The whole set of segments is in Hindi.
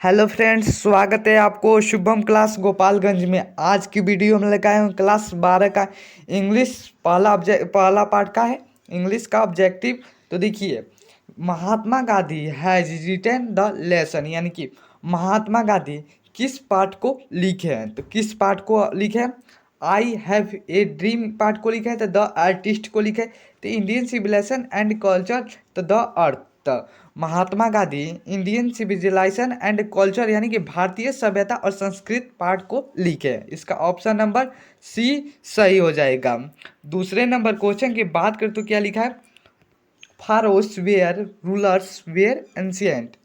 हेलो फ्रेंड्स, स्वागत है आपको शुभम क्लास गोपालगंज में। आज की वीडियो में लेकर आए हूँ क्लास 12 का इंग्लिश पहला पार्ट का है इंग्लिश का ऑब्जेक्टिव। तो देखिए, Mahatma Gandhi has written the lesson, यानी कि महात्मा गांधी किस पाठ को लिखे हैं। तो किस पाठ को लिखे हैं? I have a dream part को लिखा है, तो द आर्टिस्ट को लिखा है, तो इंडियन सिविलाइजेशन एंड कल्चर, तो the earth. Mahatma Gandhi Indian civilisation and culture यानी कि भारतीय सभ्यता और संस्कृत पाठ को लिखे। इसका ऑप्शन नंबर सी सही हो जाएगा। दूसरे नंबर क्वेश्चन की बात करें तो क्या लिखा है? फारोस वेयर रूलर्स वेयर एंशियंट।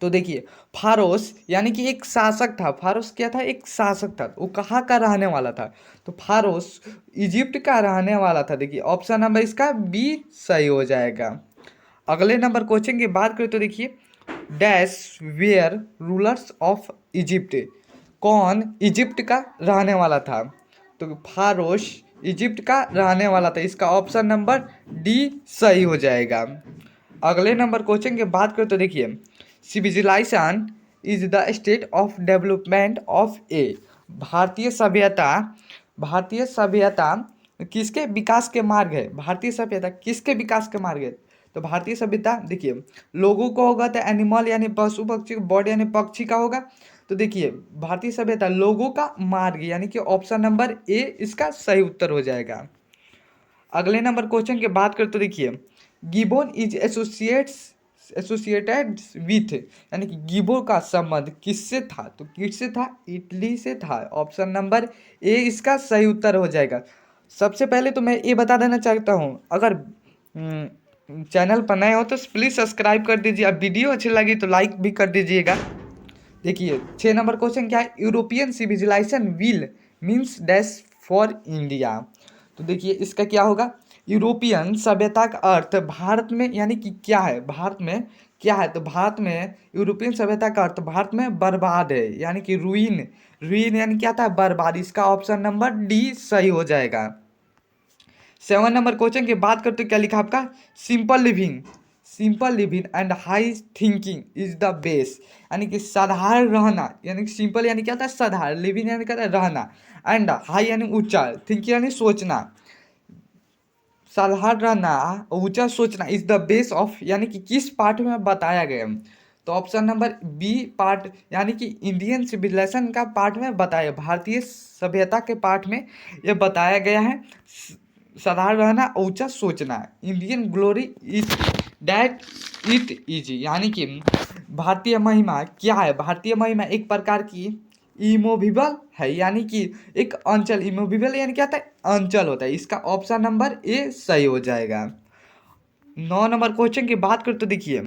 तो देखिए, फारोस यानी कि एक शासक था। फारोस क्या था? एक शासक था। वो कहाँ का रहने वाला था? तो फारोस इजिप्ट का रहने वाला था। देखिए, ऑप्शन नंबर इसका बी सही हो जाएगा। अगले नंबर क्वेश्चन की बात करें तो देखिए, dash were rulers of Egypt. कौन इजिप्ट का रहने वाला था? तो फारोस इजिप्ट का रहने वाला था। इसका ऑप्शन नंबर डी सही हो जाएगा। अगले नंबर क्वेश्चन की बात करें तो देखिए, civilization is the state of development of a. भारतीय सभ्यता किसके विकास के मार्ग है? भारतीय सभ्यता किसके विकास के मार्ग है? तो भारतीय सभ्यता देखिए, लोगों को होगा तो एनिमल यानी पशु पक्षी, बर्ड यानी पक्षी का होगा। तो देखिए, भारतीय सभ्यता लोगों का मार्ग यानी कि ऑप्शन नंबर ए इसका सही उत्तर हो जाएगा। अगले नंबर क्वेश्चन की बात करें तो देखिए, गिबोन इज एसोसिएटेड विथ, यानी कि गिबो का संबंध किससे था? तो किससे था? इटली से था। ऑप्शन नंबर ए इसका सही उत्तर हो जाएगा। सबसे पहले तो मैं ये बता देना चाहता हूँ, अगर चैनल पर नए हो तो प्लीज़ सब्सक्राइब कर दीजिए। अब वीडियो अच्छी लगी तो लाइक भी कर दीजिएगा। देखिए, 6 नंबर क्वेश्चन क्या है? European civilisation will means dash for India. तो देखिए, इसका क्या होगा? यूरोपियन सभ्यता का अर्थ भारत में यानी कि क्या है? भारत में क्या है? तो भारत में यूरोपियन सभ्यता का अर्थ भारत में बर्बाद है, यानी कि रुइन। रुइन यानी क्या था? बर्बाद। इसका ऑप्शन नंबर डी सही हो जाएगा। 7 नंबर क्वेश्चन की बात करते क्या लिखा आपका? Simple living and high thinking is the base, यानी कि साधारण रहना, यानी कि सिंपल यानी क्या था? साधारण, लिविंग यानी क्या था? रहना, एंड हाई यानी ऊंचा, थिंकिंग यानी सोचना, साधारण रहना, ऊंचा सोचना इज द बेस ऑफ, यानी कि किस पार्ट में बताया गया है? तो ऑप्शन नंबर बी पार्ट, यानी कि इंडियन सिविलाइजेशन का पार्ट में बताया, भारतीय सभ्यता के पार्ट में यह बताया गया है। साधारण रहना, ऊंचा सोचना, Indian glory is that it is, यानी कि भारतीय महिमा क्या है? भारतीय महिमा एक प्रकार की इमोविबल है, यानी कि एक अंचल। इमोविबल यानी क्या होता है? अंचल होता है। इसका ऑप्शन नंबर ए सही हो जाएगा। 9 नंबर क्वेश्चन की बात करें तो देखिए,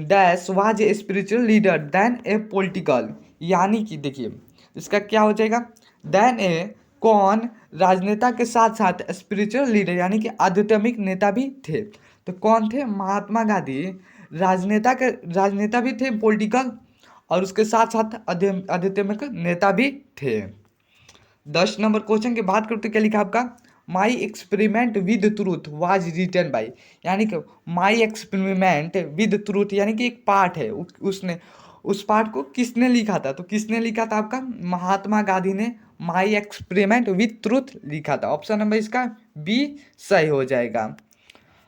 dash was a spiritual leader than a political, यानी कि देखिए, इसका क्या हो जाएगा? देन ए, कौन राजनेता के साथ साथ स्पिरिचुअल लीडर यानी कि आध्यात्मिक नेता भी थे। तो कौन थे? महात्मा गांधी राजनेता भी थे, पॉलिटिकल, और उसके साथ साथ आध्यात्मिक नेता भी थे। 10 नंबर क्वेश्चन की बात करते क्या लिखा आपका? My experiment with truth was written by, यानी कि माई एक्सपेरिमेंट विद ट्रूथ यानी कि एक पाठ है, उसने उस पाठ को किसने लिखा था? तो किसने लिखा था आपका? महात्मा गांधी ने माई एक्सपेरिमेंट विद ट्रूथ लिखा था। ऑप्शन नंबर इसका बी सही हो जाएगा।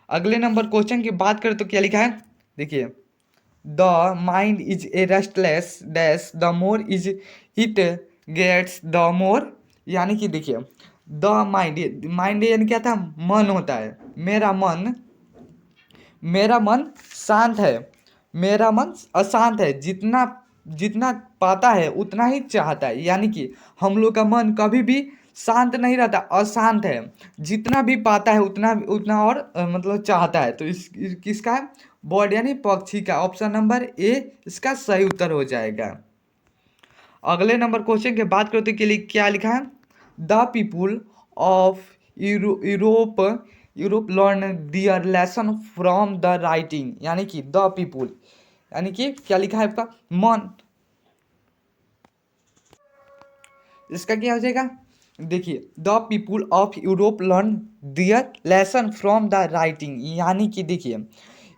अगले नंबर क्वेश्चन की बात करें तो क्या लिखा है? देखिए, the mind is a restless dash the more is it gets the more, यानी कि देखिए, द माइंड यानी क्या था? मन होता है। मेरा मन शांत है, मेरा मन अशांत है, जितना जितना पाता है उतना ही चाहता है, यानी कि हम लोग का मन कभी भी शांत नहीं रहता, अशांत है। जितना भी पाता है उतना उतना और मतलब चाहता है। तो किसका है? बर्ड यानी पक्षी का। ऑप्शन नंबर ए इसका सही उत्तर हो जाएगा। अगले नंबर क्वेश्चन की बात करते के लिए क्या लिखा है? The people of Europe Europe learn their lesson from the writing, यानी कि द पीपुल, यानी कि क्या लिखा है आपका? मन। इसका क्या हो जाएगा? देखिए, the people of Europe learn their lesson from the writing, यानी कि देखिए,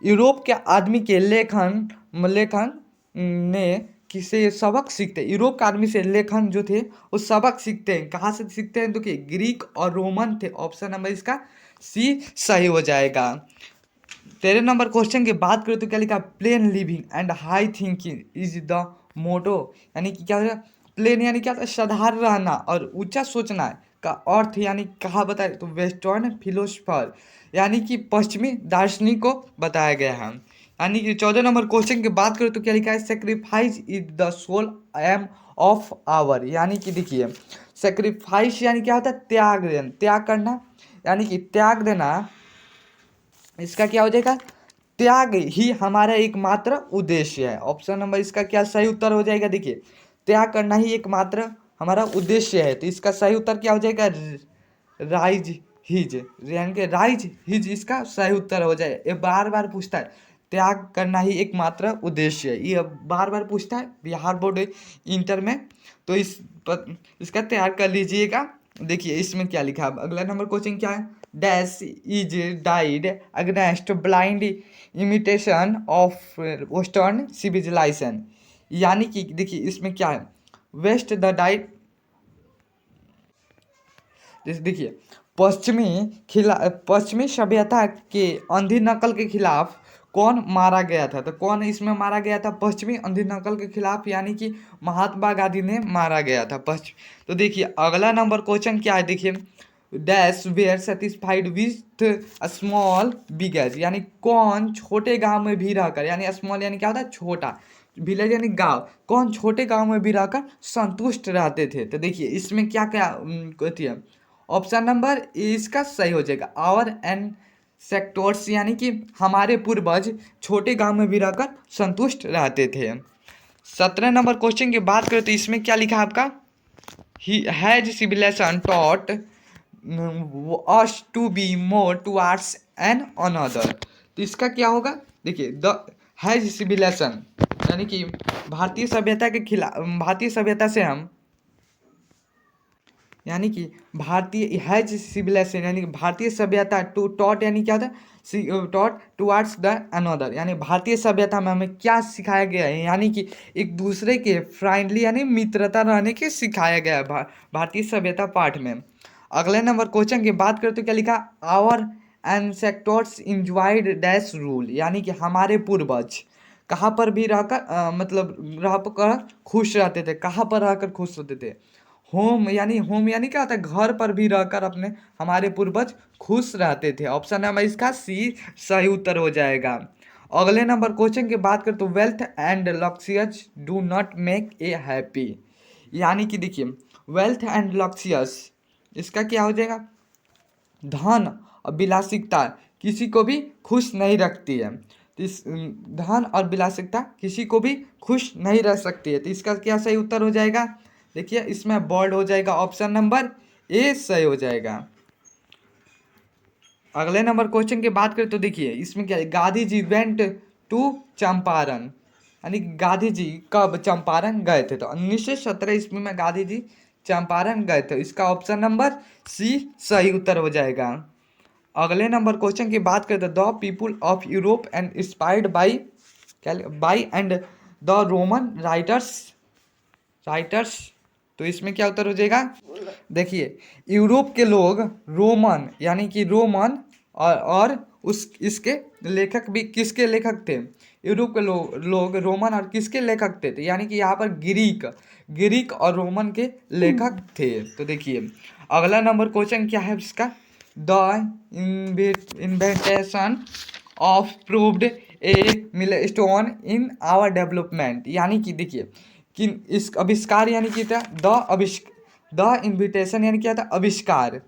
यूरोप के आदमी के लेखन लेखन ने किसे सबक सीखते हैं, यूरोप के आदमी से लेखन जो थे वो सबक सीखते हैं। कहाँ से सीखते हैं? देखिए ग्रीक और रोमन थे। ऑप्शन नंबर इसका सी सही हो जाएगा। 13 नंबर क्वेश्चन की बात करें तो क्या लिखा? Plain living and high thinking is the motto. यानी कि क्या हो जाएगा? प्लेन यानी क्या होता है? साधारण रहना और ऊंचा सोचना का अर्थ यानी कहाँ बताया? तो वेस्टर्न फिलोसफर यानी कि पश्चिमी दार्शनिक को बताया गया है। यानी कि 14 नंबर क्वेश्चन की बात करें तो क्या लिखा है? Sacrifice is the sole aim of our. यानी कि देखिए सेक्रीफाइस यानी क्या होता है? त्याग देना, त्याग करना, यानी कि त्याग देना। इसका क्या हो जाएगा? त्याग ही हमारा एकमात्र उद्देश्य है। ऑप्शन नंबर इसका क्या सही उत्तर हो जाएगा? देखिए त्याग करना ही एकमात्र हमारा उद्देश्य है, तो इसका सही उत्तर क्या हो जाएगा? राइज हिज, यानी कि राइज हिज इसका सही उत्तर हो जाए। ये बार बार पूछता है, त्याग करना ही एकमात्र उद्देश्य है, ये बार बार पूछता है बिहार बोर्ड इंटर में। तो इसका तैयार कर लीजिएगा। देखिए इसमें क्या लिखा है। अगला नंबर क्वेश्चन क्या है? Dash is died against blind imitation of western civilisation. यानी कि देखिए इसमें क्या है? वेस्ट द डाइट, जैसे देखिए पश्चिमी सभ्यता के अंधी नकल के खिलाफ कौन मारा गया था? तो कौन इसमें मारा गया था पश्चिमी अंधी नकल के खिलाफ? यानी कि महात्मा गांधी ने मारा गया था पश्चिम। तो देखिए अगला नंबर क्वेश्चन क्या है? देखिए dash were satisfied with small village. यानी कौन छोटे गांव में भी रहकर, यानी स्मॉल यानी क्या होता है? छोटा, विलेज यानी गांव, कौन छोटे गांव में भी रहकर संतुष्ट रहते थे? तो देखिए इसमें क्या क्या होती है? ऑप्शन नंबर इसका सही हो जाएगा आवर एंड सेक्टोर्स, यानी कि हमारे पूर्वज छोटे गांव में भी रहकर संतुष्ट रहते थे। 17 नंबर क्वेश्चन की बात करें तो इसमें क्या लिखा है आपका? He has civilisation taught us to be more towards an another. तो इसका क्या होगा? देखिए द हैज सिविलाइजेशन यानी कि भारतीय सभ्यता के खिलाफ, भारतीय सभ्यता से हम, यानी कि भारतीय हैज सिविलाइजेशन यानी कि भारतीय सभ्यता टू टॉट यानी क्या होता है? टॉट टुवार्ड्स द अनदर, यानी भारतीय सभ्यता में हमें क्या सिखाया गया है? यानी कि एक दूसरे के फ्रेंडली यानी मित्रता रहने के सिखाया गया है भारतीय सभ्यता पाठ में। अगले नंबर क्वेश्चन की बात करें तो क्या लिखा? Our ancestors enjoyed dash rule. यानी कि हमारे पूर्वज कहाँ पर भी रहकर मतलब रह कर खुश रहते थे। कहाँ पर रहकर खुश रहते थे? होम यानी क्या होता है? घर पर भी रहकर अपने हमारे पूर्वज खुश रहते थे। ऑप्शन नंबर इसका सी सही उत्तर हो जाएगा। अगले नंबर क्वेश्चन की बात करें तो wealth and luxuries do not make a happy. यानी कि देखिए वेल्थ एंड लक्सियस इसका क्या हो जाएगा? धन और विलासिकता किसी को भी खुश नहीं रखती है। तो इस धन और विलासिकता किसी को भी खुश नहीं रख सकती है। तो इसका क्या सही उत्तर हो जाएगा? देखिए इसमें बोल्ड हो जाएगा, ऑप्शन नंबर ए सही हो जाएगा। अगले नंबर क्वेश्चन की बात करें तो देखिए इसमें क्या है? गांधी जी वेंट टू चंपारण, यानी गांधी जी कब चंपारण गए थे? तो 1917 ईस्वी में गांधी जी चंपारण गए थे। इसका ऑप्शन नंबर सी सही उत्तर हो जाएगा। अगले नंबर क्वेश्चन की बात करें तो the people of Europe and inspired by क्या by and the Roman writers. तो इसमें क्या उत्तर हो जाएगा? देखिए यूरोप के लोग रोमन यानी कि रोमन और उस इसके लेखक भी किसके लेखक थे? यूरोप के लोग रोमन और किसके लेखक थे? तो यानी कि यहाँ पर ग्रीक और रोमन के लेखक थे। तो देखिए अगला नंबर क्वेश्चन क्या है इसका? The invention of proved a milestone in our development. यानी कि देखिए कि इस आविष्कार यानी कि था द इन्विटेशन यानी क्या था? आविष्कार।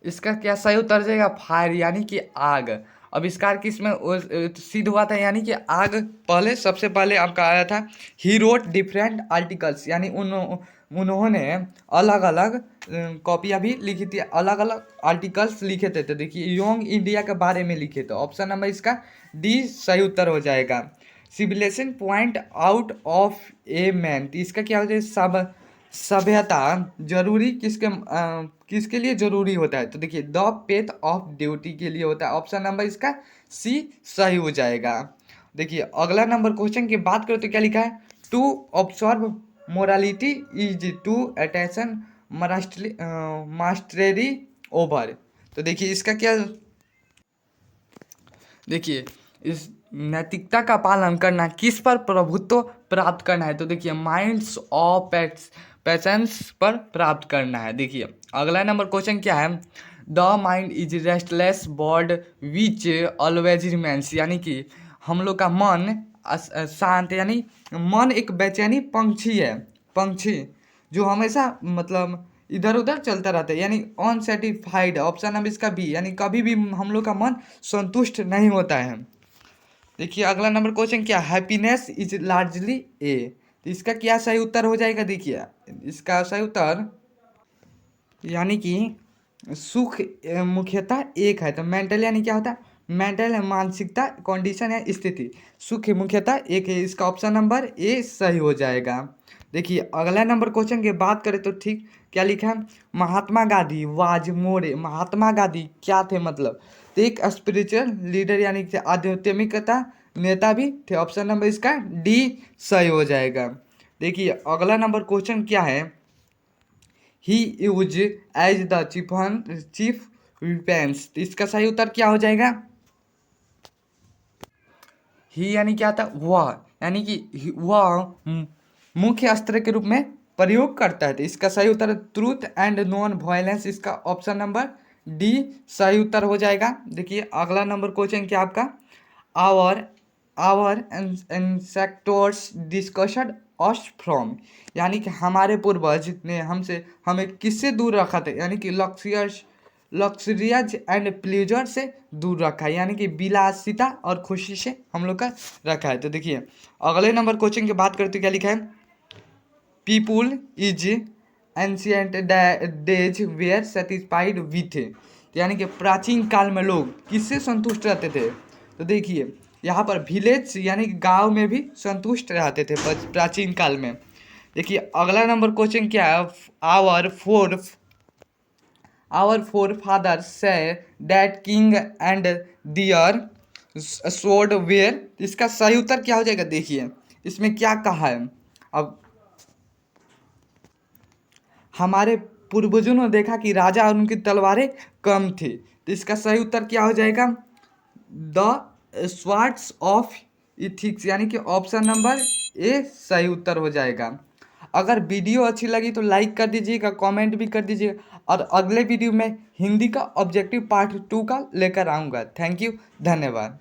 इसका क्या सही उत्तर जाएगा? फायर यानी कि आग। आविष्कार किसमें सिद्ध हुआ था? यानी कि आग पहले सबसे पहले आपका आया था। ही रोट डिफरेंट आर्टिकल्स, यानी उन्होंने अलग अलग कॉपियाँ भी लिखी थी, अलग अलग आर्टिकल्स लिखे थे। तो देखिए योंग इंडिया के बारे में लिखे थे। ऑप्शन नंबर इसका डी सही उत्तर हो जाएगा। Civilisation point out of a man, तो इसका क्या हो जाएगा? सभ्यता जरूरी किसके लिए जरूरी होता है? तो देखिए द पेथ ऑफ ड्यूटी के लिए होता है। ऑप्शन नंबर इसका सी सही हो जाएगा। देखिए अगला नंबर क्वेश्चन की बात करें तो क्या लिखा है, to observe morality is to attention mastery over. तो देखिए इसका क्या, देखिए इस नैतिकता का पालन करना किस पर प्रभुत्व प्राप्त करना है, तो देखिए माइंड्स ऑफ पैशंस पर प्राप्त करना है। देखिए अगला नंबर क्वेश्चन क्या है, the mind is restless bird which always remains, यानी कि हम लोग का मन शांत, यानी मन एक बेचैनी पंछी है, पंछी जो हमेशा मतलब इधर उधर चलता रहता है, यानी अनसेटिस्फाइड, ऑप्शन नंबर इसका बी, यानी कभी भी हम लोग का मन संतुष्ट नहीं होता है। देखिए अगला नंबर क्वेश्चन क्या, हैप्पीनेस इज लार्जली ए, तो इसका क्या सही उत्तर हो जाएगा, देखिए इसका सही उत्तर यानी कि सुख मुख्यतः एक है, तो मेंटल यानी क्या होता है, मेंटल है मानसिकता, कंडीशन है स्थिति, सुख मुख्यतः एक है, इसका ऑप्शन नंबर ए सही हो जाएगा। देखिए अगला नंबर क्वेश्चन की बात करें तो ठीक क्या लिखा है, महात्मा गांधी वाज मोरे, महात्मा गांधी क्या थे मतलब, तो एक स्पिरिचुअल लीडर यानी कि आध्यात्मिकता नेता भी थे, ऑप्शन नंबर इसका डी सही हो जाएगा। देखिए अगला नंबर क्वेश्चन क्या है, he use as the chief weapons, तो इसका सही उत्तर क्या हो जाएगा, ही यानी क्या था वह, यानी कि वह मुख्य अस्त्र के रूप में प्रयोग करता है, तो इसका सही उत्तर ट्रूथ एंड नॉन वायलेंस, इसका ऑप्शन नंबर डी सही उत्तर हो जाएगा। देखिए अगला नंबर क्वेश्चन क्या आपका, our our ancestors discussed us from, यानी कि हमारे पूर्वज ने हमसे हमें किससे दूर रखा था, यानी कि लक्सरियज एंड प्लीजर से दूर रखा है, यानी कि विलासिता और खुशी से हम लोग का रखा है। तो देखिए अगले नंबर क्वेश्चन की बात करते क्या लिखा है, people is ancient days were satisfied with, यानी कि प्राचीन काल में लोग किससे संतुष्ट रहते थे, तो देखिए यहाँ पर विलेज यानी कि गांव में भी संतुष्ट रहते थे प्राचीन काल में। देखिए अगला नंबर क्वेश्चन क्या है, our forefather say that king and their sword were, इसका सही उत्तर क्या हो जाएगा, देखिए इसमें क्या कहा है, अब हमारे पूर्वजों ने देखा कि राजा और उनकी तलवारें कम थी, तो इसका सही उत्तर क्या हो जाएगा, द स्वार्ड्स ऑफ इथिक्स, यानी कि ऑप्शन नंबर ए सही उत्तर हो जाएगा। अगर वीडियो अच्छी लगी तो लाइक कर दीजिएगा, कमेंट भी कर दीजिएगा, और अगले वीडियो में हिंदी का ऑब्जेक्टिव पार्ट 2 का लेकर आऊँगा। थैंक यू, धन्यवाद।